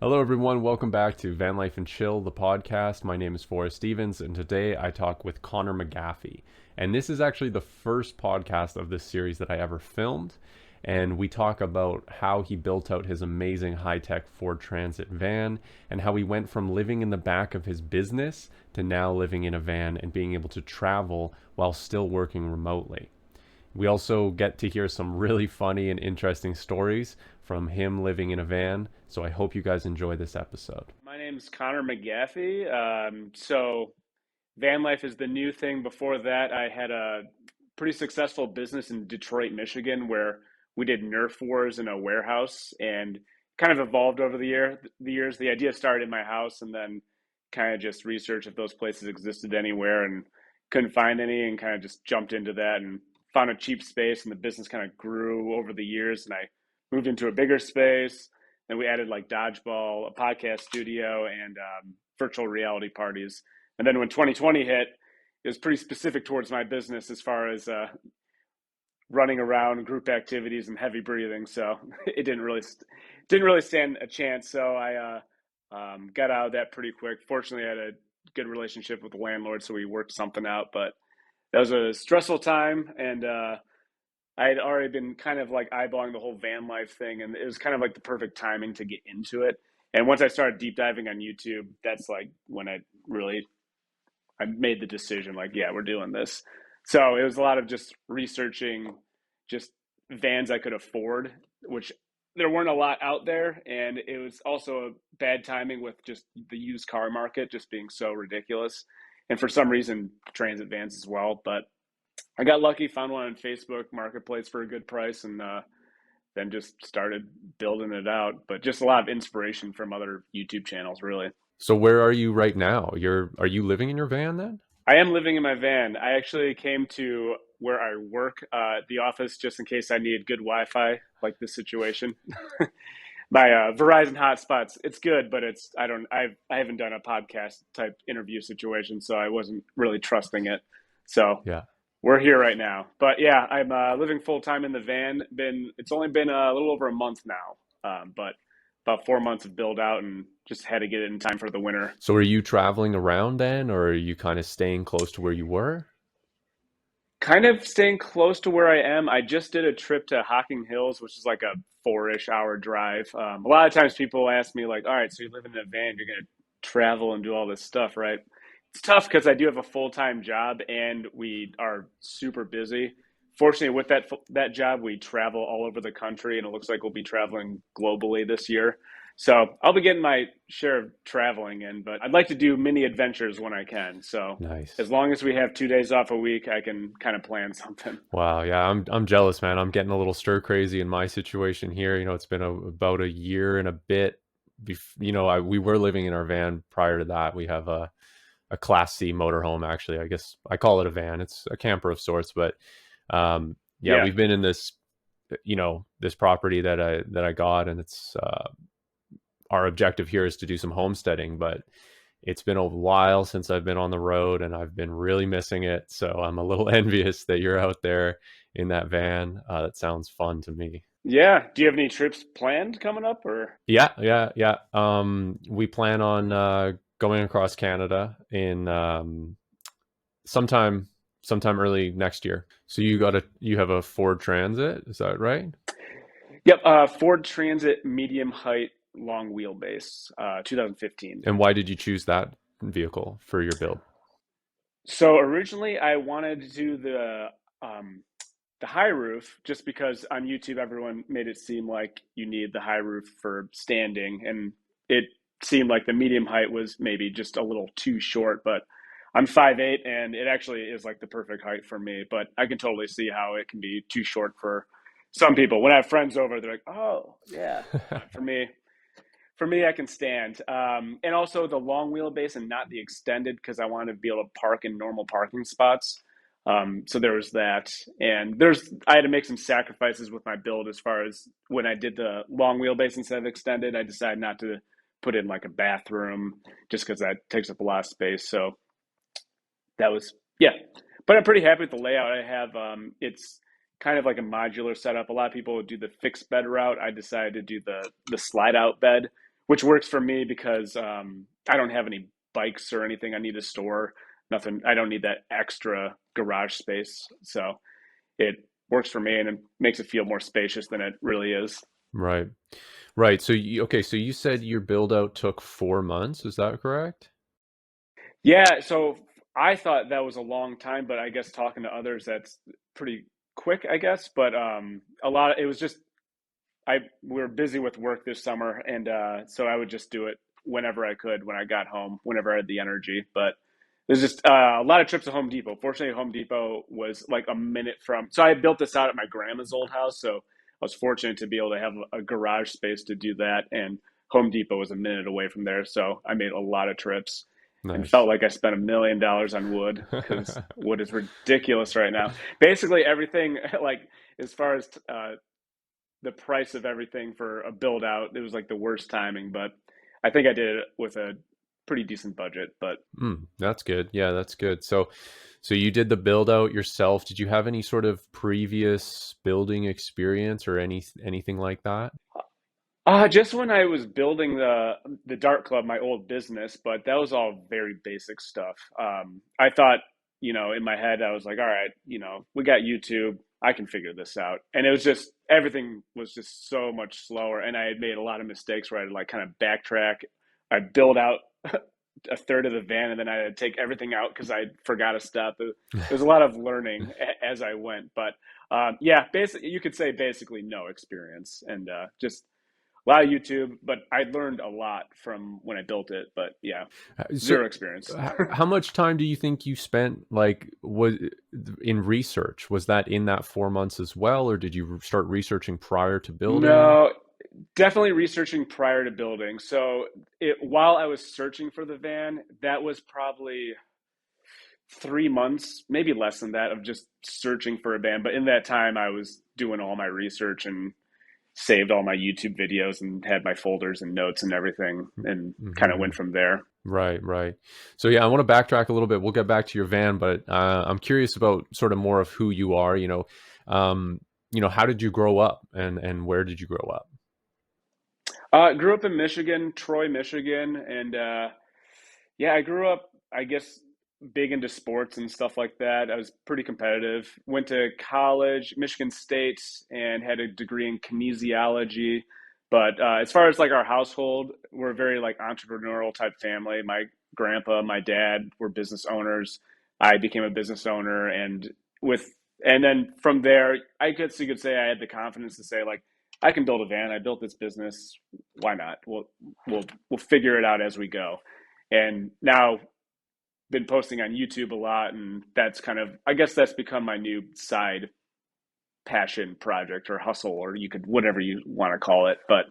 Hello, everyone. Welcome back to Vanlife and Chill, the podcast. My name is Forrest Stevens, and today I talk with Connor McGaffey. And this is actually the first podcast of this series that I ever filmed. And we talk about how he built out his amazing high tech Ford Transit van and how he went from living in the back of his business to now living in a van and being able to travel while still working remotely. We also get to hear some really funny and interesting stories from him living in a van. So I hope you guys enjoy this episode. My name's Connor McGaffey. So van life is the new thing. Before that, I had a pretty successful business in Detroit, Michigan, where we did nerf wars in a warehouse and kind of evolved over the years. The idea started in my house and then kind of just researched if those places existed anywhere and couldn't find any and kind of just jumped into that and found a cheap space, and the business kind of grew over the years, and I moved into a bigger space. Then we added like dodgeball, a podcast studio, and virtual reality parties. And then when 2020 hit, it was pretty specific towards my business as far as running around, group activities, and heavy breathing. So it didn't really stand a chance. So I got out of that pretty quick. Fortunately, I had a good relationship with the landlord, so we worked something out. But that was a stressful time, and I had already been kind of like eyeballing the whole van life thing, and it was kind of like the perfect timing to get into it. And once I started deep diving on YouTube, that's like when I made the decision, like, yeah, we're doing this. So it was a lot of just researching just vans I could afford, which there weren't a lot out there, and it was also a bad timing with just the used car market just being so ridiculous, and for some reason transit vans as well. But I got lucky, found one on Facebook Marketplace for a good price, and then just started building it out. But just a lot of inspiration from other YouTube channels, really. So where are you right now? Are you living in your van then? I am living in my van. I actually came to where I work, the office, just in case I needed good Wi-Fi, like this situation. My Verizon hotspots, it's good, but I haven't done a podcast type interview situation, so I wasn't really trusting it. So Yeah. we're here right now. But yeah, I'm living full time in the van. It's only been a little over a month now, but about 4 months of build out, and just had to get it in time for the winter. So are you traveling around then, or are you kind of staying close to where you were? Kind of staying close to where I am. I just did a trip to Hocking Hills, which is like a 4-ish hour drive. A lot of times people ask me like, "All right, so you live in a van, you're gonna travel and do all this stuff, right?" It's tough because I do have a full-time job and we are super busy. Fortunately, with that job, we travel all over the country, and it looks like we'll be traveling globally this year. So I'll be getting my share of traveling in, but I'd like to do mini adventures when I can. So Nice. as long as we have 2 days off a week, I can kind of plan something. Wow, yeah, I'm jealous, man. I'm getting a little stir crazy in my situation here. It's been about a year and a bit. We were living in our van prior to that. We have a Class C motorhome, actually. I guess I call it a van. It's a camper of sorts, but yeah, Yeah. we've been in this property that I got, and it's our objective here is to do some homesteading, but it's been a while since I've been on the road and I've been really missing it. So I'm a little envious that you're out there in that van. That sounds fun to me. Yeah. Do you have any trips planned coming up or? Yeah, yeah, yeah. We plan on going across Canada in sometime sometime early next year. So you have a Ford Transit, is that right? Yep. Ford Transit medium height long wheelbase, 2015. And why did you choose that vehicle for your build? So originally I wanted to do the high roof just because on YouTube everyone made it seem like you need the high roof for standing, and it seemed like the medium height was maybe just a little too short, but I'm 5'8" and it actually is like the perfect height for me, but I can totally see how it can be too short for some people. When I have friends over, they're like, "Oh, yeah." But for me, I can stand. And also the long wheelbase and not the extended because I wanted to be able to park in normal parking spots. So there was that, and I had to make some sacrifices with my build as far as when I did the long wheelbase instead of extended. I decided not to put in like a bathroom just because that takes up a lot of space. So that was, yeah. But I'm pretty happy with the layout I have. It's kind of like a modular setup. A lot of people would do the fixed bed route. I decided to do the slide out bed, which works for me because I don't have any bikes or anything I need to store. Nothing. I don't need that extra garage space, so it works for me and it makes it feel more spacious than it really is. Right. Right. So okay, so you said your build out took 4 months, is that correct? Yeah, so I thought that was a long time, but I guess talking to others, that's pretty quick, I guess. But it was just we were busy with work this summer, and so I would just do it whenever I could, when I got home, whenever I had the energy. But there's just a lot of trips to Home Depot. Fortunately, Home Depot was like a minute from. So I built this out at my grandma's old house, so I was fortunate to be able to have a garage space to do that, and Home Depot was a minute away from there. So I made a lot of trips and felt Nice. like I spent $1 million on wood because wood is ridiculous right now. Basically, everything like as far as the price of everything for a build out, it was like the worst timing, but I think I did it with a pretty decent budget. But That's good. Yeah, that's good. So you did the build out yourself. Did you have any sort of previous building experience or anything like that? just when I was building the dart club, my old business, but that was all very basic stuff. I thought, in my head, I was like, all right, we got YouTube. I can figure this out. And it was just everything was just so much slower, and I had made a lot of mistakes where I had like kind of backtrack. I build out a third of the van, and then I had to take everything out because I forgot a step. There's a lot of learning as I went, but yeah, basically, you could say basically no experience, and just a lot of YouTube, but I learned a lot from when I built it. But yeah, So zero experience. how much time do you think you spent like was in research? Was that in that 4 months as well, or did you start researching prior to building? No, definitely researching prior to building. So while I was searching for the van, that was probably 3 months, maybe less than that, of just searching for a van. But in that time, I was doing all my research and saved all my YouTube videos and had my folders and notes and everything, and kind of Hmm. went from there. Right, right. So yeah, I want to backtrack a little bit. We'll get back to your van, but I'm curious about sort of more of who you are. Um, how did you grow up, and where did you grow up? Grew up in Michigan, Troy, Michigan, and yeah, I grew up, I guess, big into sports and stuff like that. I was pretty competitive. Went to college, Michigan State, and had a degree in kinesiology. But as far as like our household, we're a very like entrepreneurial type family. My grandpa, my dad were business owners. I became a business owner, with and then from there, I guess you could say I had the confidence to say like I can build a van. I built this business. Why not? We'll figure it out as we go. And now been posting on YouTube a lot, and that's kind of, I guess that's become my new side passion project or hustle, or you could whatever you want to call it. But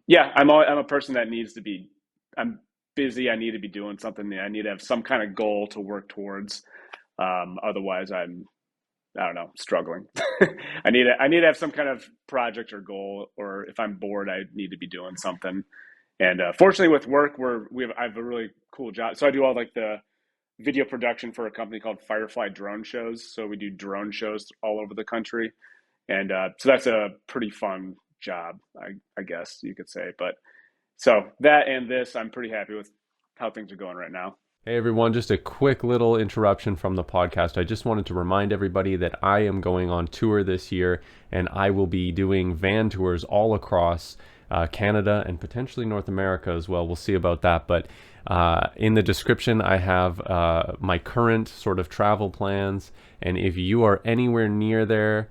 yeah, I'm a person that needs to be. I'm busy. I need to be doing something. I need to have some kind of goal to work towards. Otherwise, I don't know, struggling. I need to have some kind of project or goal, or if I'm bored, I need to be doing something. And fortunately, with work, I have a really cool job. So I do all like the video production for a company called Firefly Drone Shows. So we do drone shows all over the country, and so that's a pretty fun job, I guess you could say. But so that and this, I'm pretty happy with how things are going right now. Hey everyone, just a quick little interruption from the podcast. I just wanted to remind everybody that I am going on tour this year, and I will be doing van tours all across Canada and potentially North America as well. We'll see about that. But in the description, I have my current sort of travel plans. And if you are anywhere near there,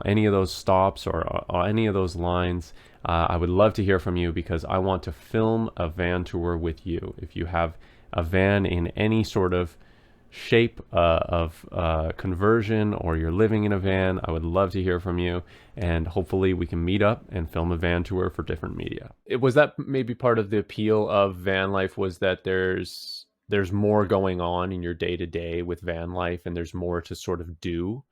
any of those stops or any of those lines, I would love to hear from you because I want to film a van tour with you. If you have a van in any sort of shape of conversion, or you're living in a van, I would love to hear from you, and hopefully we can meet up and film a van tour for different media. It was that maybe part of the appeal of van life, was that there's more going on in your day to day with van life, and there's more to sort of do.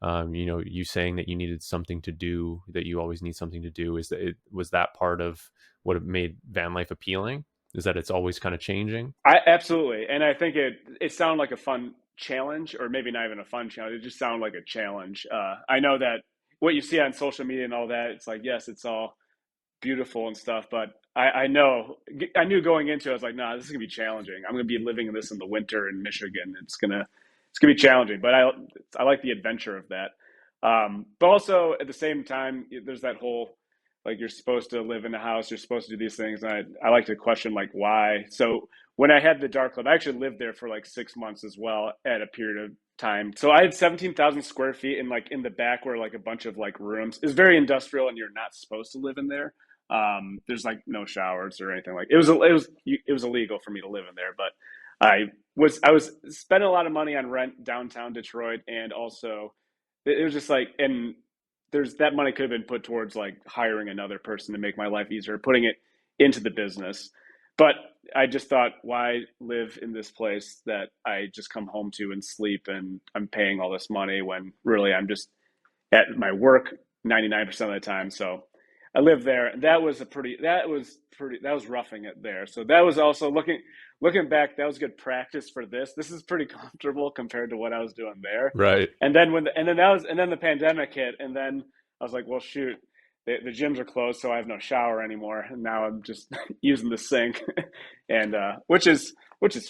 You saying that you needed something to do, that you always need something to do, is that it was that part of what made van life appealing? Is that it's always kind of changing? I absolutely, and I think it sounded like a fun challenge, or maybe not even a fun challenge. It just sounded like a challenge. I know that what you see on social media and all that, it's like yes, it's all beautiful and stuff, but I know. I knew going into it, I was like, nah, this is gonna be challenging. I'm gonna be living in this in the winter in Michigan. It's gonna be challenging, but I like the adventure of that. But also at the same time, there's that whole like you're supposed to live in a house, you're supposed to do these things, and I like to question like why. So when I had the dark club, I actually lived there for like 6 months as well at a period of time. So I had 17,000 square feet, and like in the back were like a bunch of like rooms. It's very industrial, and you're not supposed to live in there. There's like no showers or anything like it was illegal for me to live in there, but I was spending a lot of money on rent downtown Detroit, and also it was just like, and there's that money could have been put towards like hiring another person to make my life easier, putting it into the business. But I just thought, why live in this place that I just come home to and sleep, and I'm paying all this money when really I'm just at my work 99% of the time. So I lived there. That was roughing it there. So that was also looking back, that was good practice for this. This is pretty comfortable compared to what I was doing there. Right. And then the pandemic hit, and then I was like, well, shoot, the gyms are closed, so I have no shower anymore, and now I'm just using the sink, and which is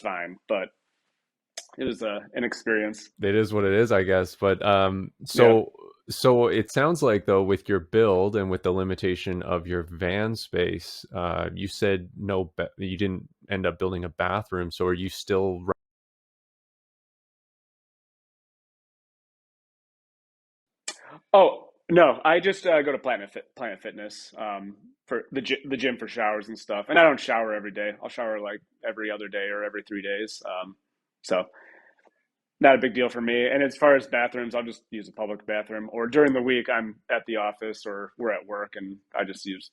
fine, but it was an experience. It is what it is, I guess. But Yeah. so it sounds like though, with your build and with the limitation of your van space, you said you didn't end up building a bathroom. So are you still Oh no, I just go to Planet Fitness for the gym for showers and stuff. And I don't shower every day. I'll shower like every other day or every 3 days. So not a big deal for me. And as far as bathrooms, I'll just use a public bathroom. Or during the week, I'm at the office or we're at work, and I just use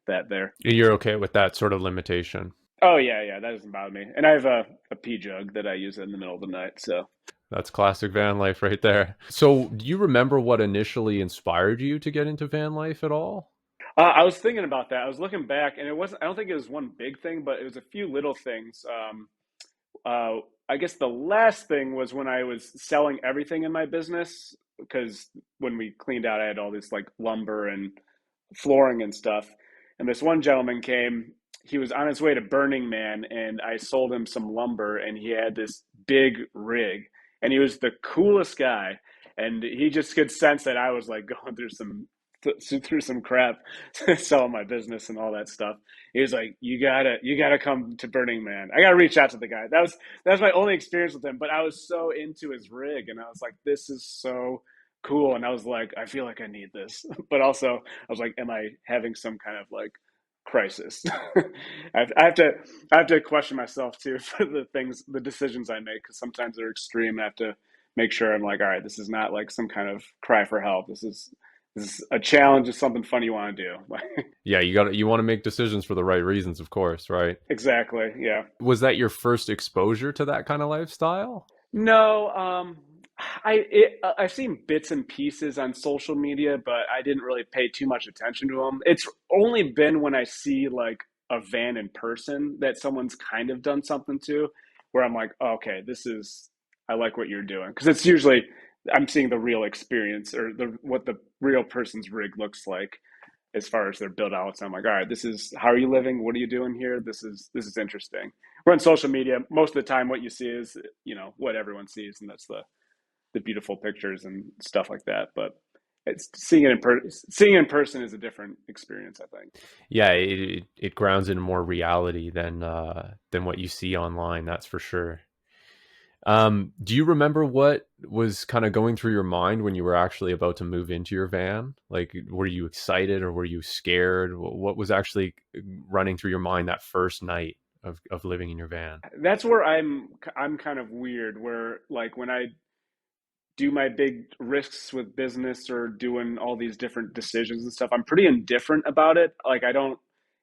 that there. you're okay with that sort of limitation? Oh yeah, yeah, that doesn't bother me. And I have a pee jug that I use in the middle of the night. So. That's classic van life right there. So do you remember what initially inspired you to get into van life at all? I was thinking about that. I was looking back, and it wasn't. I don't think it was one big thing, but it was a few little things. Uh, I guess the last thing was when I was selling everything in my business, because when we cleaned out, I had all this like lumber and flooring and stuff. And this one gentleman came. He was on his way to Burning Man, and I sold him some lumber, and he had this big rig, and he was the coolest guy. And he just could sense that I was like going through some crap, selling my business and all that stuff. He was like, "You gotta come to Burning Man. I gotta reach out to the guy." That was my only experience with him, but I was so into his rig, and I was like, "This is so cool." And I was like, "I feel like I need this," but also I was like, "Am I having some kind of like crisis?" I have to question myself too for the decisions I make, because sometimes they're extreme. I have to make sure I'm like, all right, this is not like some kind of cry for help. This is a challenge. It's something fun you want to do. Yeah, you want to make decisions for the right reasons, of course, right? Exactly. Yeah. Was that your first exposure to that kind of lifestyle? No. I've seen bits and pieces on social media, but I didn't really pay too much attention to them. It's only been when I see like a van in person that someone's kind of done something to, where I'm like, oh, okay, I like what you're doing, because it's usually I'm seeing the real experience, or the what the real person's rig looks like as far as their build outs. I'm like, all right, this is how are you living? What are you doing here? This is interesting. We're on social media. Most of the time, what you see is what everyone sees, and that's the beautiful pictures and stuff like that. But it's seeing it in person is a different experience, I think. Yeah, it grounds in more reality than what you see online. That's for sure. Do you remember what was kind of going through your mind when you were actually about to move into your van? Like, were you excited or were you scared? What was actually running through your mind that first night of living in your van? That's where I'm kind of weird. Where like when I do my big risks with business or doing all these different decisions and stuff, I'm pretty indifferent about it. Like I don't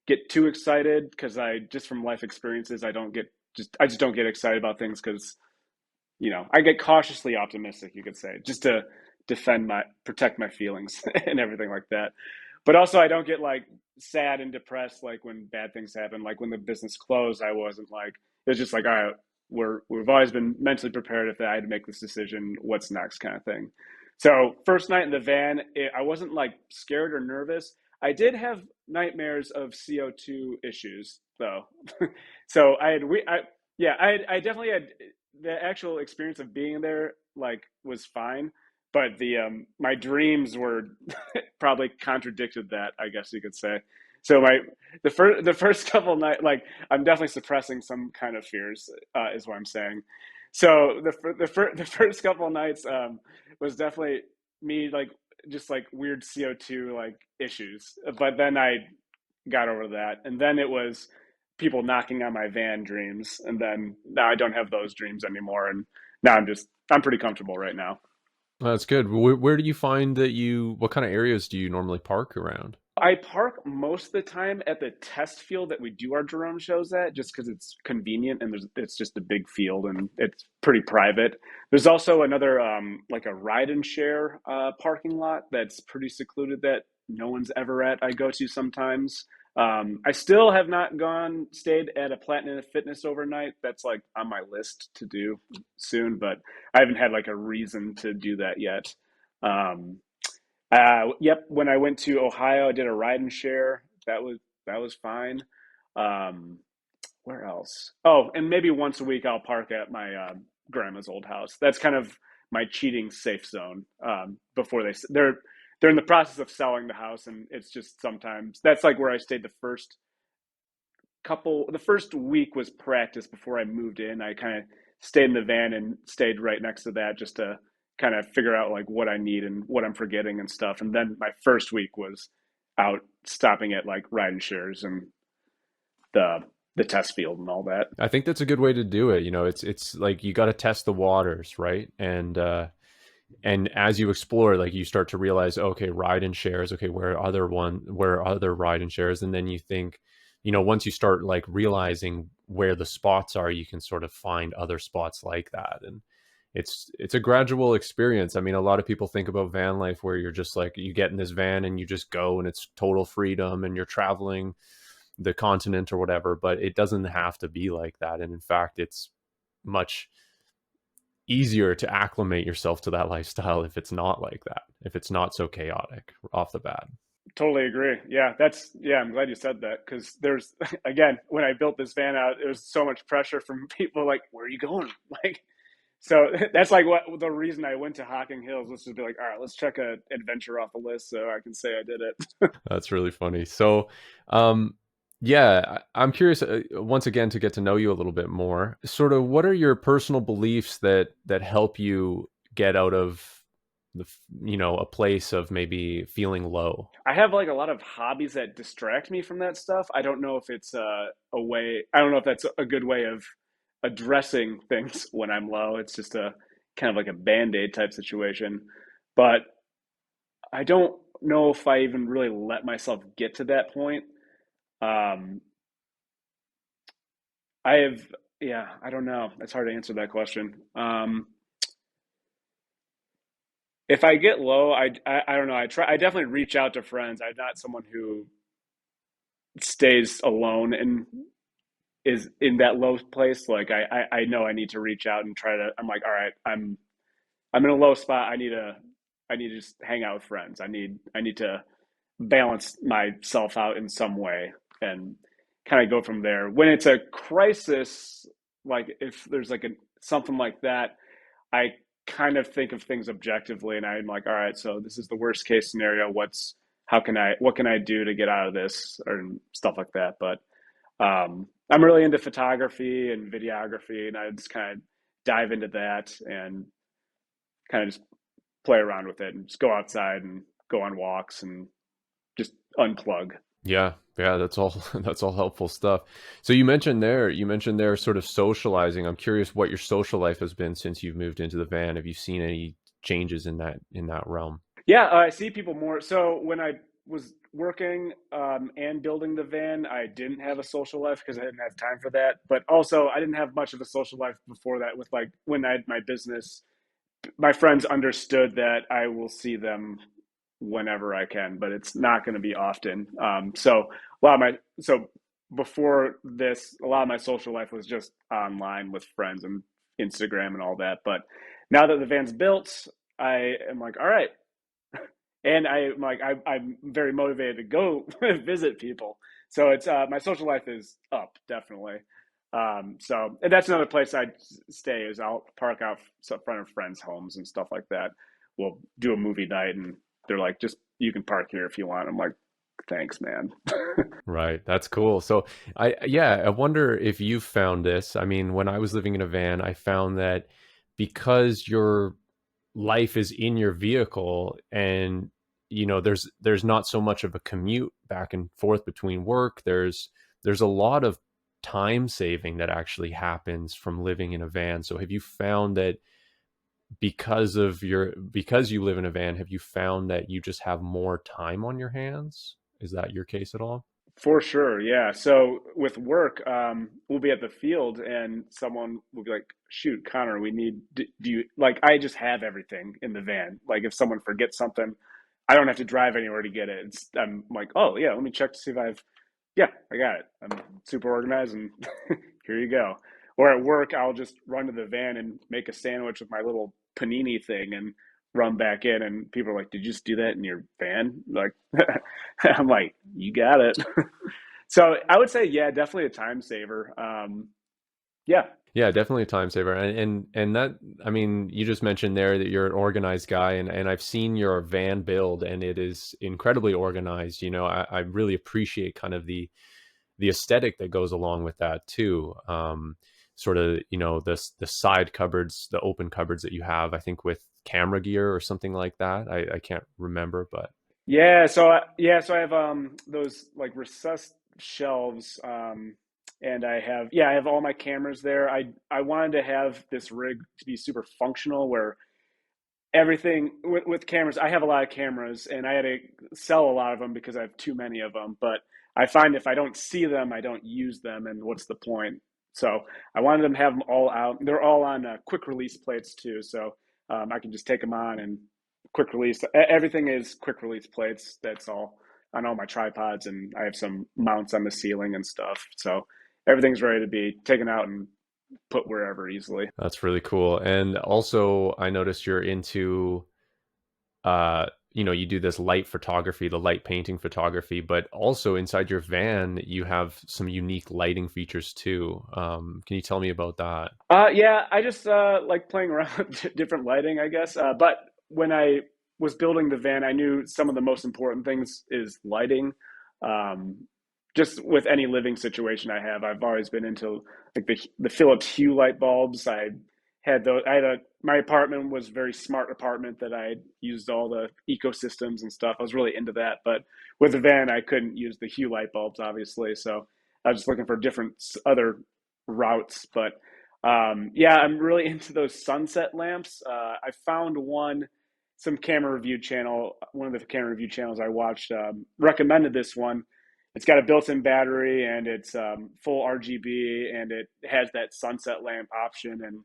get too excited, because I just from life experiences, I just don't get excited about things, because I get cautiously optimistic, you could say, just to protect my feelings and everything like that. But also, I don't get like sad and depressed like when bad things happen. Like when the business closed, I wasn't like, it was just like, all right, we've always been mentally prepared if I had to make this decision, what's next kind of thing. So first night in the van, I wasn't like scared or nervous. I did have nightmares of CO2 issues though. So I definitely had the actual experience of being there like was fine, but the my dreams were probably contradicted that, I guess you could say. So the first couple night like I'm definitely suppressing some kind of fears is what I'm saying. So the first couple of nights was definitely me like just like weird CO2 like issues. But then I got over that. And then it was people knocking on my van dreams. And then now I don't have those dreams anymore. And now I'm pretty comfortable right now. That's good. Where do you find that what kind of areas do you normally park around? I park most of the time at the test field that we do our drone shows at, just because it's convenient and it's just a big field and it's pretty private. There's also another like a ride and share parking lot that's pretty secluded that no one's ever at. I go to sometimes. I still have not stayed at a Platinum Fitness overnight. That's like on my list to do soon, but I haven't had like a reason to do that yet. Um, yep. When I went to Ohio, I did a ride and share. That was fine. Um, where else? Oh, and maybe once a week I'll park at my grandma's old house. That's kind of my cheating safe zone. Before they're in the process of selling the house, and it's just sometimes that's like where I stayed the first week was practice before I moved in. I kind of stayed in the van and stayed right next to that just to kind of figure out like what I need and what I'm forgetting and stuff. And then my first week was out stopping at like ride and shares and the the test field and all that. I think that's a good way to do it. It's like you got to test the waters, right? And as you explore, like you start to realize, okay, ride and shares, okay, where are other ride and shares, and then you think, once you start like realizing where the spots are, you can sort of find other spots like that, and it's a gradual experience. I mean, a lot of people think about van life where you're just like you get in this van and you just go and it's total freedom and you're traveling the continent or whatever, but it doesn't have to be like that. And in fact, it's much easier to acclimate yourself to that lifestyle if it's not like that, if it's not so chaotic off the bat. Totally agree. Yeah, I'm glad you said that because there's again when I built this van out, there was so much pressure from people like, "Where are you going?" Like, so that's like what the reason I went to Hocking Hills was to be like, "All right, let's check a adventure off the list so I can say I did it." That's really funny. So, um, yeah, I'm curious once again to get to know you a little bit more. Sort of, what are your personal beliefs that help you get out of a place of maybe feeling low? I have like a lot of hobbies that distract me from that stuff. I don't know if it's a way. I don't know if that's a good way of addressing things when I'm low. It's just a kind of like a band-aid type situation. But I don't know if I even really let myself get to that point. Um, I have, yeah, I don't know. It's hard to answer that question. If I get low, I don't know. I definitely reach out to friends. I'm not someone who stays alone and is in that low place. Like I know I need to reach out and try to. I'm like, all right, I'm in a low spot. I need to just hang out with friends. I need to balance myself out in some way and kind of go from there. When it's a crisis, like if there's like something like that, I kind of think of things objectively and I'm like, all right, so this is the worst case scenario. What can I do to get out of this or stuff like that. But I'm really into photography and videography and I just kind of dive into that and kind of just play around with it and just go outside and go on walks and just unplug. Yeah, yeah, that's all that's all helpful stuff. So you mentioned there sort of socializing. I'm curious what your social life has been since you've moved into the van. Have you seen any changes in that realm? Yeah, I see people more. So when I was working and building the van, I didn't have a social life because I didn't have time for that. But also, I didn't have much of a social life before that. With like when I had my business, my friends understood that I will see them whenever I can, but it's not going to be often. So before this, a lot of my social life was just online with friends and Instagram and all that. But now that the van's built, I am like, all right, and I'm very motivated to go visit people. So it's my social life is up definitely. So and that's another place I stay is I'll park out in front of friends' homes and stuff like that. We'll do a movie night, and they're like, just you can park here if you want. I'm like, thanks, man. Right. That's cool. So yeah, I wonder if you found this. I mean, when I was living in a van, I found that because your life is in your vehicle and there's not so much of a commute back and forth between work. There's a lot of time saving that actually happens from living in a van. So have you found that because you live in a van, have you found that you just have more time on your hands? Is that your case at all? For sure, yeah. So with work, we'll be at the field, and someone will be like, "Shoot, Connor, we need. Do you like?" I just have everything in the van. Like if someone forgets something, I don't have to drive anywhere to get it. I'm like, "Oh yeah, let me check to see if I've. Yeah, I got it. I'm super organized, and here you go." Or at work, I'll just run to the van and make a sandwich with my little panini thing, and run back in, and people are like, "Did you just do that in your van?" Like, I'm like, "You got it." So I would say, yeah, definitely a time saver. Yeah, Yeah, definitely a time saver. And that, I mean, you just mentioned there that you're an organized guy, and I've seen your van build, and it is incredibly organized. I really appreciate kind of the aesthetic that goes along with that too. Sort of, the side cupboards, the open cupboards that you have, I think with camera gear or something like that. I can't remember, but yeah. So I have those like recessed shelves, and I have all my cameras there. I wanted to have this rig to be super functional, where everything with cameras, I have a lot of cameras, and I had to sell a lot of them because I have too many of them. But I find if I don't see them, I don't use them, and what's the point? So I wanted them to have them all out. They're all on quick release plates too, so I can just take them on and quick release. Everything is quick release plates. That's all on all my tripods, and I have some mounts on the ceiling and stuff. So everything's ready to be taken out and put wherever easily. that's really cool. And also, I noticed you're into you do this light photography, the light painting photography, but also inside your van, you have some unique lighting features too. Can you tell me about that? Yeah, I just like playing around with different lighting, I guess. But when I was building the van, I knew some of the most important things is lighting. Um, just with any living situation I have, I've always been into like the Philips Hue light bulbs. I had those. My apartment was a very smart apartment that I used all the ecosystems and stuff. I was really into that. But with the van, I couldn't use the Hue light bulbs, obviously. So I was just looking for different other routes. But yeah, I'm really into those sunset lamps. I found some camera review channel, one of the camera review channels I watched recommended this one. It's got a built-in battery, and it's full RGB, and it has that sunset lamp option, and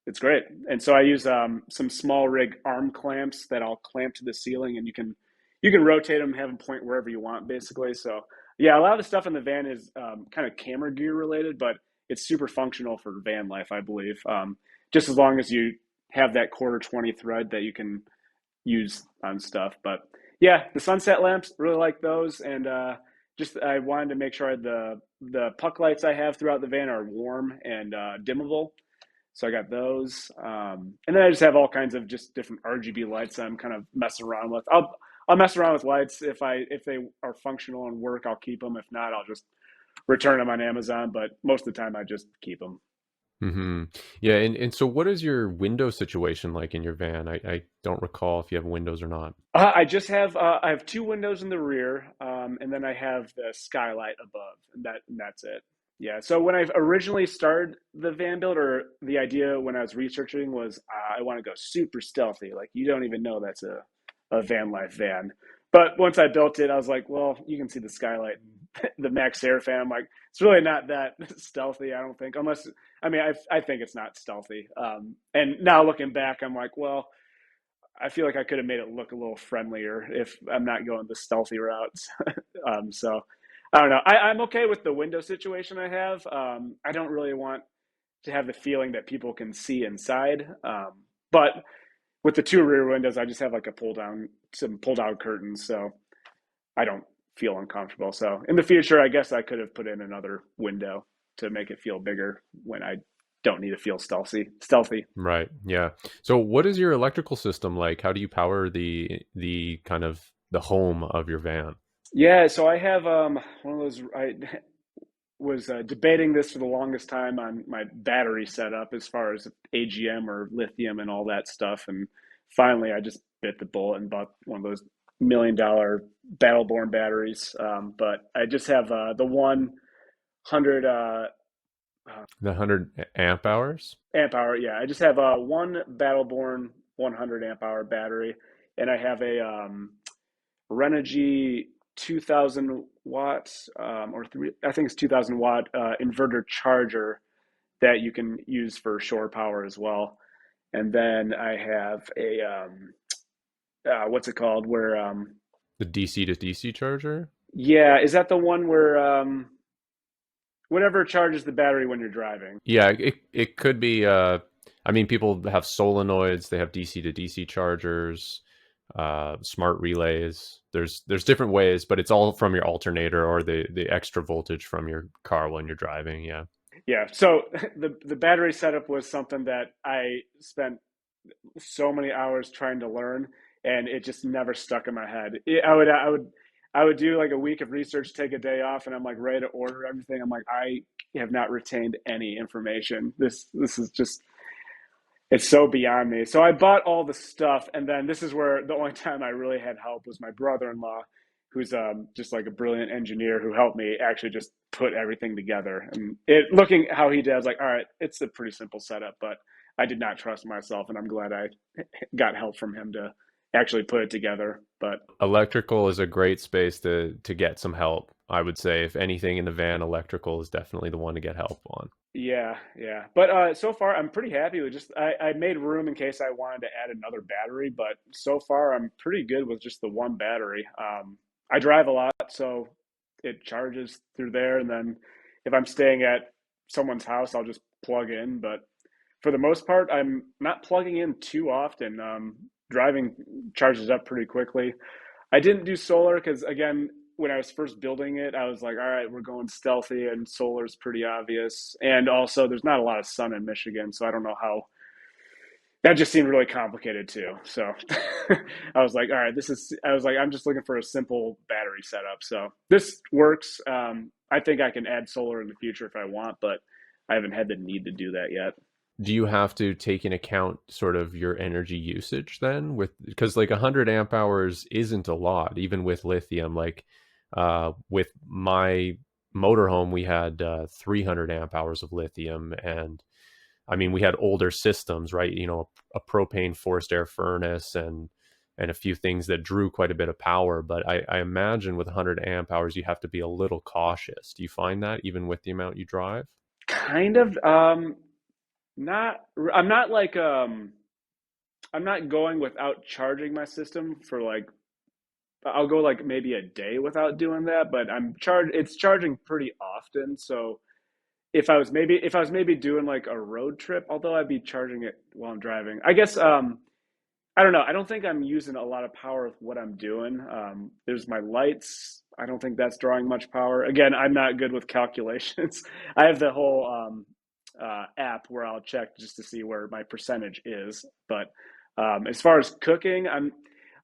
it's great. And so I use some small rig arm clamps that I'll clamp to the ceiling, and you can rotate them, have them point wherever you want, basically. So yeah, a lot of the stuff in the van is kind of camera gear related, but it's super functional for van life, I believe. Just as long as you have that quarter 20 thread that you can use on stuff. But yeah, the sunset lamps, really like those, and just I wanted to make sure the puck lights I have throughout the van are warm and dimmable. So I got those, and then I just have all kinds of just different RGB lights that I'm kind of messing around with. I'll mess around with lights if they are functional and work. I'll keep them. If not, I'll just return them on Amazon. But most of the time, I just keep them. Hmm. Yeah, and so what is your window situation like in your van? I don't recall if you have windows or not. I have two windows in the rear, and then I have the skylight above, and that's it. Yeah. So when I originally started the van build, or the idea when I was researching was I want to go super stealthy. Like you don't even know that's a van life van. But once I built it, I was like, well, you can see the skylight, and the max air fan. I'm like, it's really not that stealthy. I don't think, unless I mean, I think it's not stealthy. And now looking back, I'm like, well, I feel like I could have made it look a little friendlier if I'm not going the stealthy routes. So I don't know. I'm okay with the window situation I have. I don't really want to have the feeling that people can see inside. But with the two rear windows, I just have like some pull down curtains, so I don't feel uncomfortable. So in the future, I guess I could have put in another window to make it feel bigger when I don't need to feel stealthy. Stealthy. Right. Yeah. So what is your electrical system like? How do you power the kind of the home of your van? Yeah, so I have one of those. I was debating this for the longest time on my battery setup as far as AGM or lithium and all that stuff. And finally, I just bit the bullet and bought one of those $1 million Battleborn batteries. But I just have the 100 The 100 amp hours? amp hour. Yeah, I just have one Battleborn 100 amp hour battery, and I have a Renogy 2000 watts or three, I think it's 2000 watt inverter charger that you can use for shore power as well. And then I have a what's it called? Where The DC to DC charger? yeah, is that the one where whatever charges the battery when you're driving? Yeah, it could be I mean people have solenoids, they have DC to DC chargers, smart relays. There's different ways, but it's all from your alternator or the extra voltage from your car when you're driving, yeah. Yeah. So the battery setup was something that I spent so many hours trying to learn, and it just never stuck in my head. I would do like a week of research, take a day off, and I'm like ready to order everything. I'm like, I have not retained any information. This is just, it's so beyond me. So I bought all the stuff, and then this is where the only time I really had help was my brother-in-law, who's just like a brilliant engineer who helped me actually just put everything together. And looking how he did, I was like, all right, it's a pretty simple setup, but I did not trust myself, and I'm glad I got help from him to actually put it together. But Electrical is a great space to get some help. I would say if anything in the van, electrical is definitely the one to get help on. yeah, yeah. But so far, I'm pretty happy with just I made room in case I wanted to add another battery. But so far, I'm pretty good with just the one battery. I drive a lot, so it charges through there, and then if I'm staying at someone's house, I'll just plug in. But for the most part, I'm not plugging in too often. Driving charges up pretty quickly. I didn't do solar because, again, when I was first building it, I was like, all right, we're going stealthy, and solar's pretty obvious. And also, there's not a lot of sun in Michigan, so I don't know how. That just seemed really complicated too. So I was like, all right, I was like, I'm just looking for a simple battery setup. So this works. I think I can add solar in the future if I want, but I haven't had the need to do that yet. Do you have to take in account sort of your energy usage then with because like 100 amp hours isn't a lot even with lithium like with my motorhome we had 300 amp hours of lithium and I mean we had older systems, right? You know, a propane forced air furnace and a few things that drew quite a bit of power, but I imagine with 100 amp hours you have to be a little cautious. Do you find that even with the amount you drive? Kind of. Not. I'm not like. I'm not going without charging my system for like. I'll go like maybe a day without doing that, but I'm charged. It's charging pretty often, so if I was maybe doing like a road trip, although I'd be charging it while I'm driving. I guess I don't know. I don't think I'm using a lot of power with what I'm doing. There's my lights. I don't think that's drawing much power. Again, I'm not good with calculations. I have the whole app where I'll check just to see where my percentage is. But as far as cooking,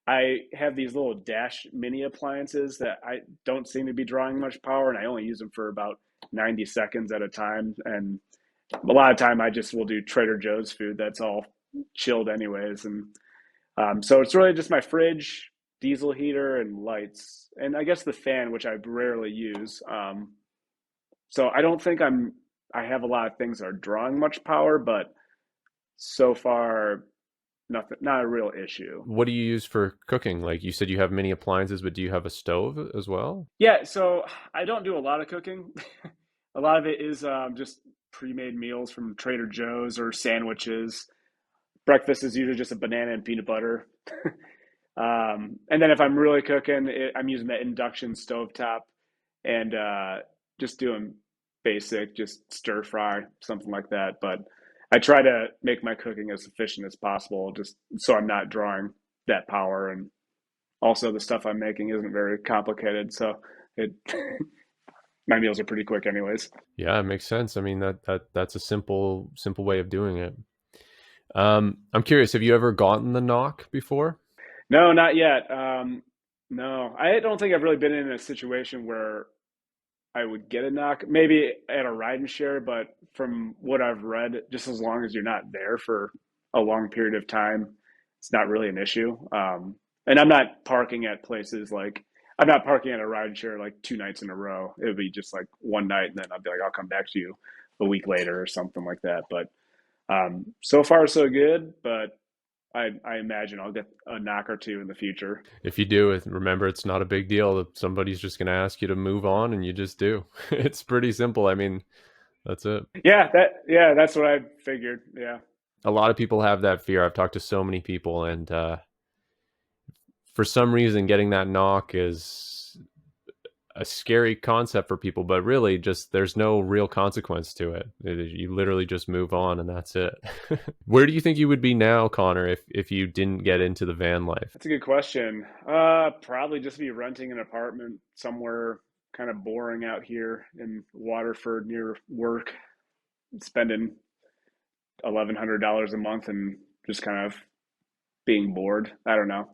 I have these little dash mini appliances that I don't seem to be drawing much power, and I only use them for about 90 seconds at a time. And a lot of time, I just will do Trader Joe's food that's all chilled anyways. And so it's really just my fridge, diesel heater, and lights, and I guess the fan, which I rarely use. So I don't think I have a lot of things that are drawing much power, but so far, nothing, not a real issue. What do you use for cooking? Like you said, you have many appliances, but do you have a stove as well? Yeah, so I don't do a lot of cooking. A lot of it is just pre-made meals from Trader Joe's or sandwiches. Breakfast is usually just a banana and peanut butter. And then if I'm really cooking, I'm using the induction stovetop and just doing basic, just stir fry, something like that. But I try to make my cooking as efficient as possible, just so I'm not drawing that power. And also, the stuff I'm making isn't very complicated, so it my meals are pretty quick, anyways. Yeah, it makes sense. I mean, that's a simple way of doing it. I'm curious, have you ever gotten the knock before? No, not yet. No, I don't think I've really been in a situation where I would get a knock. Maybe at a ride and share, but from what I've read, just as long as you're not there for a long period of time, it's not really an issue. And I'm not parking at places like I'm not parking at a ride and share like 2 nights in a row. It would be just like one night, and then I'll be like, I'll come back to you a week later or something like that. But so far, so good. But I imagine I'll get a knock or two in the future. If you do it, remember it's not a big deal. Somebody's just going to ask you to move on, and you just do. It's pretty simple. I mean, that's it. Yeah, that's what I figured. Yeah. A lot of people have that fear. I've talked to so many people, and for some reason, getting that knock is a scary concept for people. But really, just there's no real consequence to it. You literally just move on, and that's it. Where do you think you would be now, Connor, if you didn't get into the van life? That's a good question. Probably just be renting an apartment somewhere kind of boring out here in Waterford near work, spending $1,100 a month and just kind of being bored. I don't know.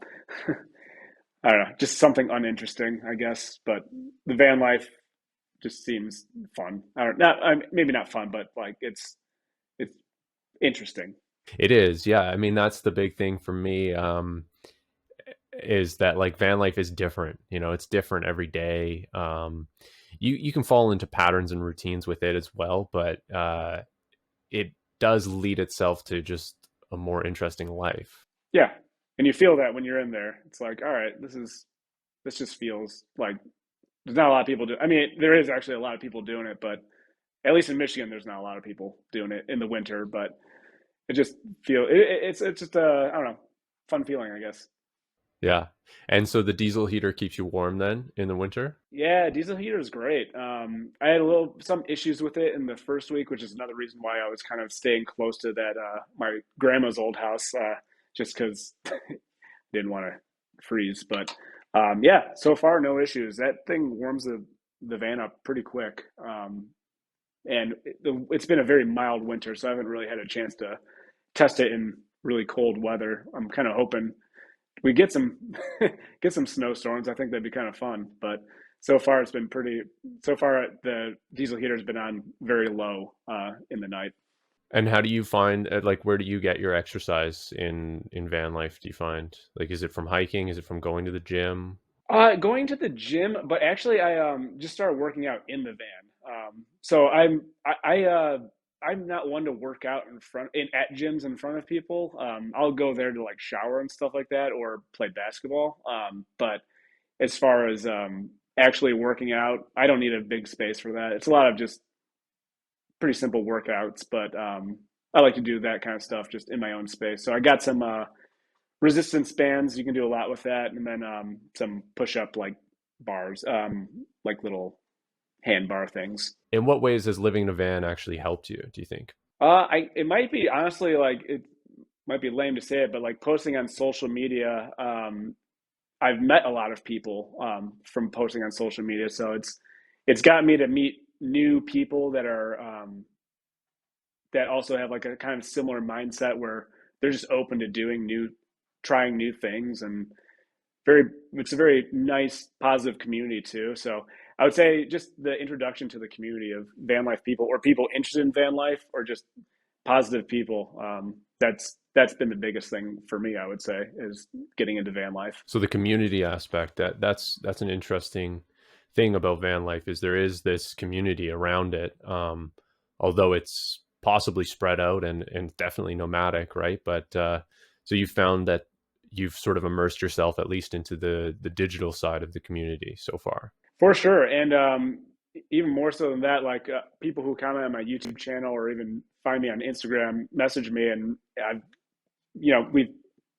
I don't know. Just something uninteresting, I guess. But the van life just seems fun. I don't not maybe not fun, but like it's interesting. It is, yeah. I mean, that's the big thing for me. Is that like van life is different, it's different every day. You can fall into patterns and routines with it as well, but it does lead itself to just a more interesting life. Yeah. And you feel that when you're in there. It's like, all right, this just feels like there's not a lot of people do. I mean, there is actually a lot of people doing it, but at least in Michigan, there's not a lot of people doing it in the winter. But it just it's just a I don't know, fun feeling, I guess. Yeah. And so the diesel heater keeps you warm then in the winter? Yeah, diesel heater is great. I had some issues with it in the first week, which is another reason why I was kind of staying close to that my grandma's old house, just because didn't want to freeze. But yeah, so far no issues. That thing warms the van up pretty quick. And it's been a very mild winter, so I haven't really had a chance to test it in really cold weather. I'm kind of hoping we get some get some snowstorms. I think that'd be kind of fun. But so far it's been pretty. So far the diesel heater's been on very low in the night. And how do you find like where do you get your exercise in van life? Do you find like is it from hiking? Is it from going to the gym? Going to the gym, but actually, I just started working out in the van. So I'm not one to work out at gyms in front of people. I'll go there to like shower and stuff like that, or play basketball. But as far as actually working out, I don't need a big space for that. It's a lot of just pretty simple workouts, but I like to do that kind of stuff just in my own space. So I got some resistance bands. You can do a lot with that, and then some push-up like bars, like little hand bar things. In what ways has living in a van actually helped you, do you think? I it might be honestly like it might be lame to say it, but like posting on social media, I've met a lot of people from posting on social media, so it's got me to meet new people that are that also have like a kind of similar mindset where they're just open to trying new things, and it's a very nice positive community too. So I would say just the introduction to the community of van life people, or people interested in van life, or just positive people. That's been the biggest thing for me, I would say, is getting into van life. So the community aspect, that's an interesting thing about van life is there is this community around it. Although it's possibly spread out and definitely nomadic, right? But so you found that you've sort of immersed yourself at least into the digital side of the community so far. For sure. And even more so than that, like people who comment on my YouTube channel or even find me on Instagram message me, and we've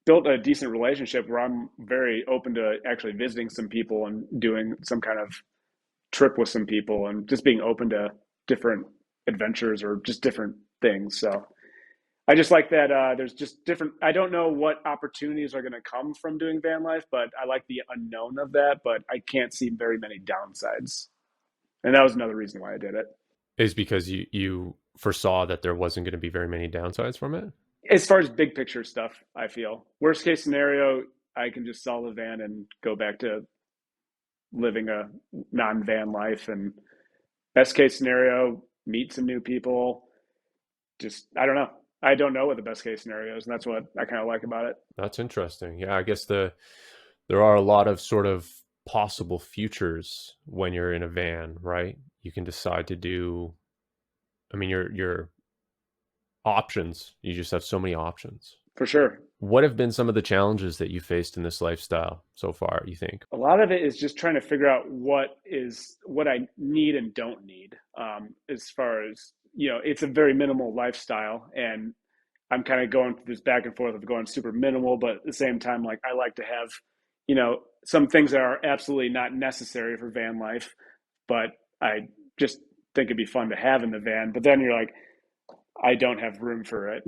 built a decent relationship where I'm very open to actually visiting some people and doing some kind of trip with some people, and just being open to different adventures or just different things. So I just like that there's just different. I don't know what opportunities are going to come from doing van life, but I like the unknown of that. But I can't see very many downsides, and that was another reason why I did it. Is because you foresaw that there wasn't going to be very many downsides from it? As far as big picture stuff, I feel worst case scenario, I can just sell the van and go back to living a non-van life, and best case scenario, meet some new people. Just I don't know. I don't know what the best case scenario is, and that's what I kind of like about it. That's interesting. Yeah, I guess there are a lot of sort of possible futures when you're in a van, right? You can decide to do, I mean, your options, you just have so many options. For sure. What have been some of the challenges that you faced in this lifestyle so far, you think? A lot of it is just trying to figure out what I need and don't need. As far as it's a very minimal lifestyle, and I'm kind of going through this back and forth of going super minimal, but at the same time, like I like to have, some things that are absolutely not necessary for van life, but I just think it'd be fun to have in the van. But then you're like, I don't have room for it.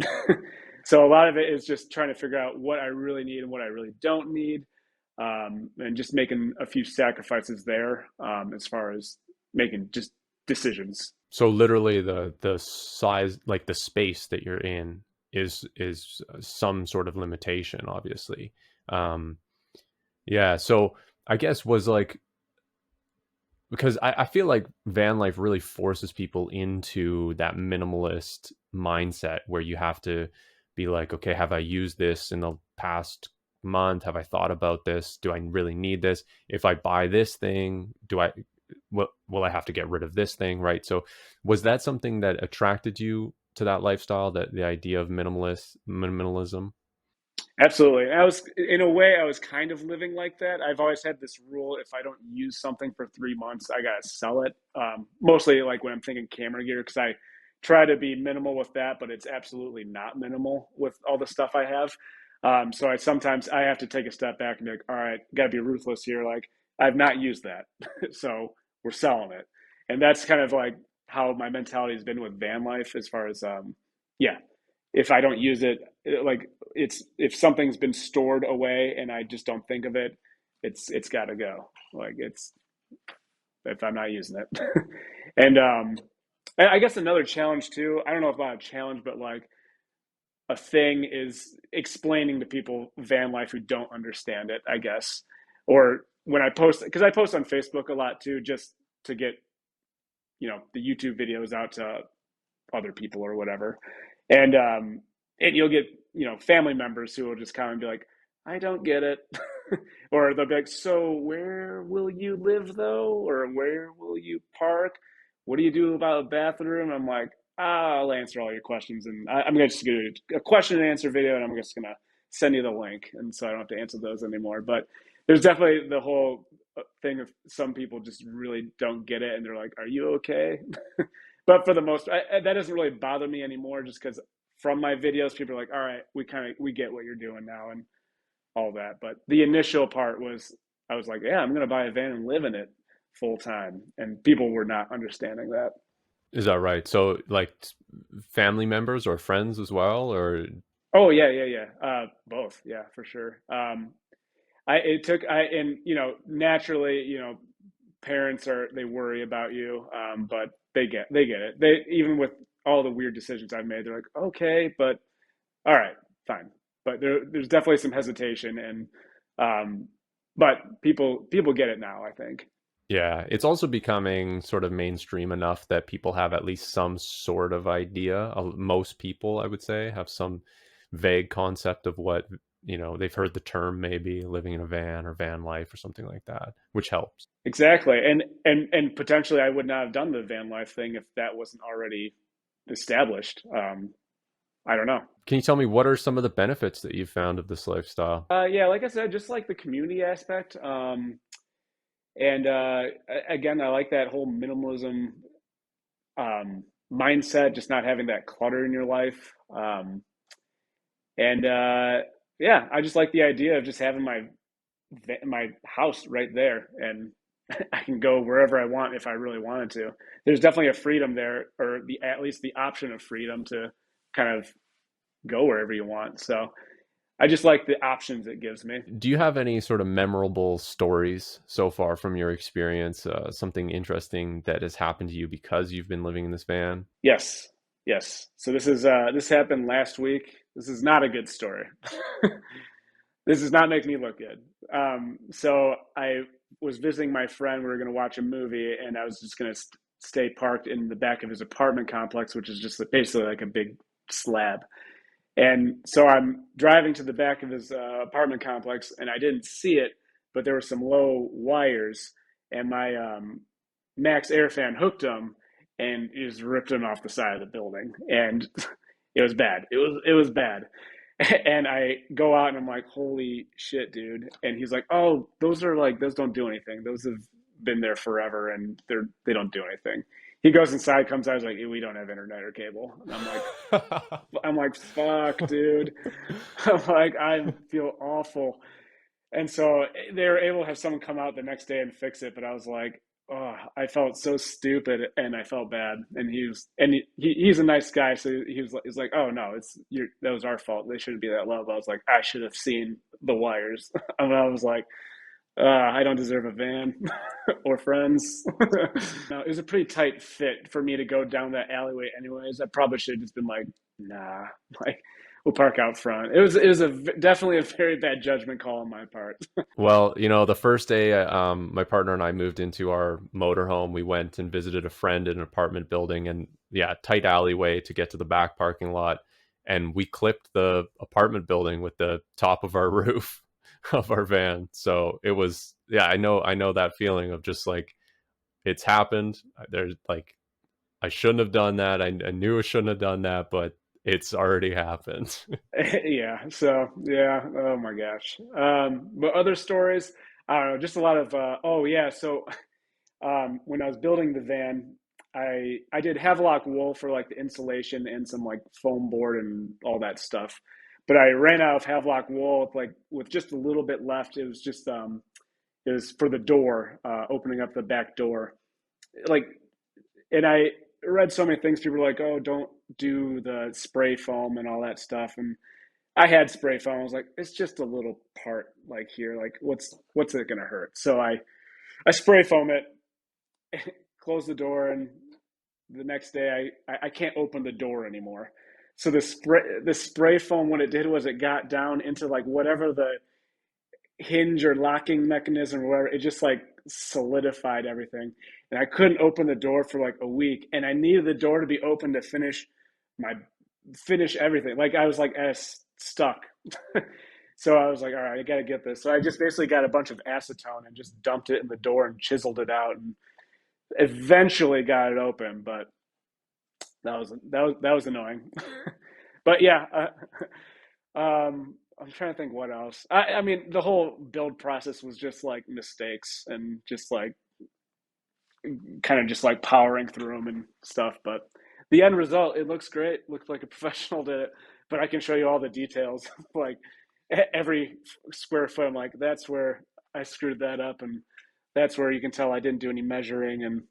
So a lot of it is just trying to figure out what I really need and what I really don't need, and just making a few sacrifices there, as far as making just decisions. So literally the size, like the space that you're in is some sort of limitation, obviously. Um, yeah, so I guess was like, because I feel like van life really forces people into that minimalist mindset where you have to be like, okay, have I used this in the past month? Have I thought about this? Do I really need this? If I buy this thing, will I have to get rid of this thing? Right. So was that something that attracted you to that lifestyle, that the idea of minimalism? Absolutely. I was, in a way, I was kind of living like that. I've always had this rule: if I don't use something for 3 months, I gotta sell it. Mostly like when I'm thinking camera gear, because I try to be minimal with that, but it's absolutely not minimal with all the stuff I have. So I sometimes I have to take a step back and be like, all right, gotta be ruthless here. Like I've not used that, so we're selling it, and that's kind of like how my mentality has been with van life. As far as yeah, if I don't use it, like it's if something's been stored away and I just don't think of it, it's got to go. Like it's if I'm not using it, and I guess another challenge too. I don't know if not a challenge, but like a thing is explaining to people van life who don't understand it. I guess, or when I post, because I post on Facebook a lot too, just to get the YouTube videos out to other people or whatever, and you'll get family members who will just come and be like, I don't get it, or they'll be like, so where will you live though, or where will you park, what do you do about a bathroom? I'm like, I'll answer all your questions, and I'm gonna just do a question and answer video, and I'm just gonna send you the link, and so I don't have to answer those anymore. But there's definitely the whole thing of some people just really don't get it, and they're like, are you okay? But for the most, that doesn't really bother me anymore, just because from my videos, people are like, all right, we get what you're doing now and all that. But the initial part was, I was like, yeah, I'm gonna buy a van and live in it full time, and people were not understanding that. Is that right? So like family members or friends as well, or Oh yeah, yeah, yeah. Both, yeah, for sure. And naturally, parents they worry about you, but they get it. They, even with all the weird decisions I've made, they're like, okay, but all right, fine. But there's definitely some hesitation, and but people get it now, I think. yeah, it's also becoming sort of mainstream enough that people have at least some sort of idea. Most people, I would say, have some vague concept of what, they've heard the term maybe living in a van or van life or something like that, which helps. Exactly, and potentially I would not have done the van life thing if that wasn't already established. I don't know. Can you tell me what are some of the benefits that you've found of this lifestyle? Yeah, like I said, just like the community aspect. And again, I like that whole minimalism mindset, just not having that clutter in your life. And yeah, I just like the idea of just having my house right there, and I can go wherever I want if I really wanted to. There's definitely a freedom there, or at least the option of freedom to kind of go wherever you want. So I just like the options it gives me. Do you have any sort of memorable stories so far from your experience? Something interesting that has happened to you because you've been living in this van? Yes, yes. So this happened last week. This is not a good story. This does not make me look good. So I was visiting my friend. We were going to watch a movie, and I was just going to stay parked in the back of his apartment complex, which is just basically like a big slab. And so I'm driving to the back of his apartment complex, and I didn't see it, but there were some low wires, and my max air fan hooked them, and it just ripped them off the side of the building, and it was bad. It was bad. And I go out and I'm like, holy shit, dude. And he's like, oh, those don't do anything. Those have been there forever, and they don't do anything. He goes inside, comes out, he's like, we don't have internet or cable. And I'm like, fuck, dude. I'm like, I feel awful. And so they were able to have someone come out the next day and fix it. But I was like, oh, I felt so stupid and I felt bad. And he's a nice guy. So he's like, oh no, that was our fault. They shouldn't be that low. But I was like, I should have seen the wires. And I was like, I don't deserve a van or friends. No, it was a pretty tight fit for me to go down that alleyway anyways. I probably should have just been like, nah, like we'll park out front. It was definitely a very bad judgment call on my part. Well, the first day, my partner and I moved into our motorhome. We went and visited a friend in an apartment building, and yeah, tight alleyway to get to the back parking lot. And we clipped the apartment building with the top of our roof of our van. So it was, yeah, I know that feeling of just like it's happened. There's like I shouldn't have done that. I knew I shouldn't have done that, but it's already happened. Yeah. So yeah. Oh my gosh. But other stories, I don't know. Just a lot of. Oh yeah. So when I was building the van, I did Havelock wool for like the insulation and some like foam board and all that stuff. But I ran out of Havelock wool with just a little bit left. It was for the door, opening up the back door. Like, and I read so many things. People were like, "Oh, don't do the spray foam and all that stuff." And I had spray foam. I was like, "It's just a little part like here. Like, what's it gonna hurt?" So I spray foam it, close the door, and the next day I can't open the door anymore. So the spray foam, what it did was it got down into like whatever the hinge or locking mechanism or whatever, it just like solidified everything. And I couldn't open the door for like a week. And I needed the door to be open to my finish everything. Like I was like stuck. So I was like, all right, I gotta get this. So I just basically got a bunch of acetone and just dumped it in the door and chiseled it out and eventually got it open, but that was annoying. But yeah, I'm trying to think what else. I mean, the whole build process was just like mistakes and just like kind of just like powering through them and stuff. But the end result, it looks great. Looks like a professional did it. But I can show you all the details, like every square foot. I'm like, that's where I screwed that up, and that's where you can tell I didn't do any measuring, and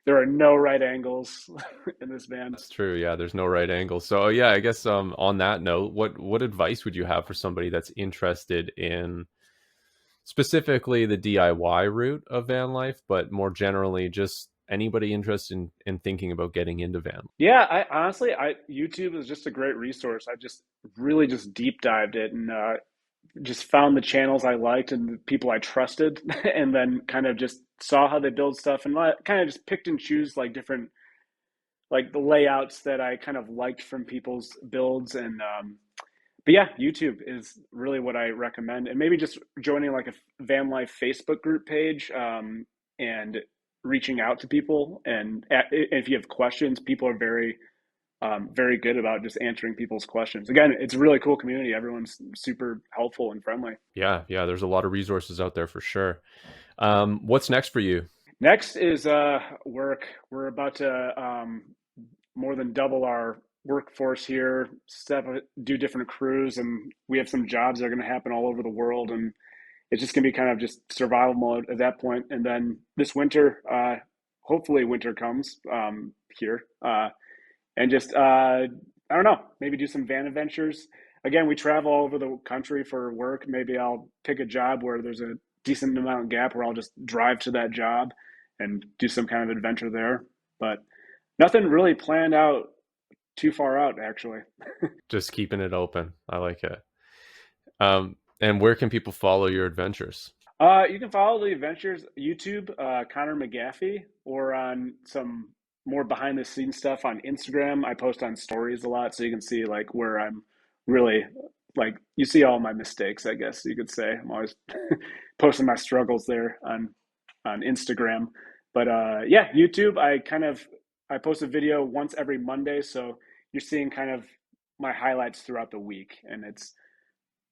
there are no right angles in this van. That's true. Yeah, there's no right angle. So yeah, I guess on that note, what advice would you have for somebody that's interested in specifically the DIY route of van life, but more generally just anybody interested in thinking about getting into van? Yeah, I honestly, I YouTube is just a great resource. I just really just deep dived it and just found the channels I liked and the people I trusted, and then kind of just saw how they build stuff and kind of just picked and choose like different like the layouts that I kind of liked from people's builds. And but yeah, YouTube is really what I recommend, and maybe just joining like a van life Facebook group page, and reaching out to people. And if you have questions, people are very good about just answering people's questions. Again, it's a really cool community. Everyone's super helpful and friendly. Yeah, yeah, there's a lot of resources out there for sure. What's next for you? Next is work. We're about to more than double our workforce here, do different crews, and we have some jobs that are going to happen all over the world, and it's just going to be kind of just survival mode at that point. And then this winter, hopefully winter comes here, and just I don't know, maybe do some van adventures. Again, we travel all over the country for work. Maybe I'll pick a job where there's a decent amount of gap where I'll just drive to that job and do some kind of adventure there. But nothing really planned out too far out, actually. Just keeping it open. I like it. And where can people follow your adventures? You can follow the adventures YouTube, Connor McGaffey, or on some more behind the scenes stuff on Instagram. I post on stories a lot, so you can see like where I'm really like you see all my mistakes. I guess you could say I'm always posting my struggles there on Instagram. But yeah, YouTube. I post a video once every Monday, so you're seeing kind of my highlights throughout the week, and it's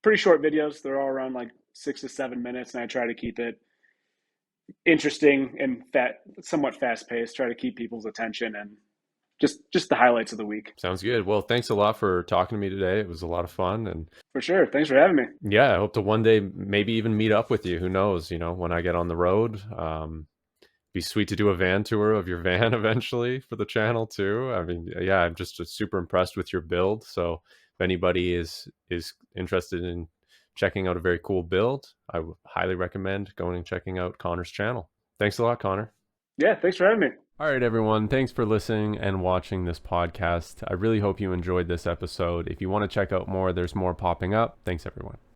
pretty short videos. They're all around like 6 to 7 minutes, and I try to keep it interesting and somewhat fast paced. Try to keep people's attention and just the highlights of the week. Sounds good. Well, thanks a lot for talking to me today. It was a lot of fun, and For sure. Thanks for having me. yeah, I hope to one day maybe even meet up with you. Who knows? When I get on the road, be sweet to do a van tour of your van eventually for the channel too. I mean, yeah, I'm just super impressed with your build. So if anybody is interested in checking out a very cool build, I would highly recommend going and checking out Connor's channel. Thanks a lot, Connor. Yeah, thanks for having me. All right, everyone. Thanks for listening and watching this podcast. I really hope you enjoyed this episode. If you want to check out more, there's more popping up. Thanks, everyone.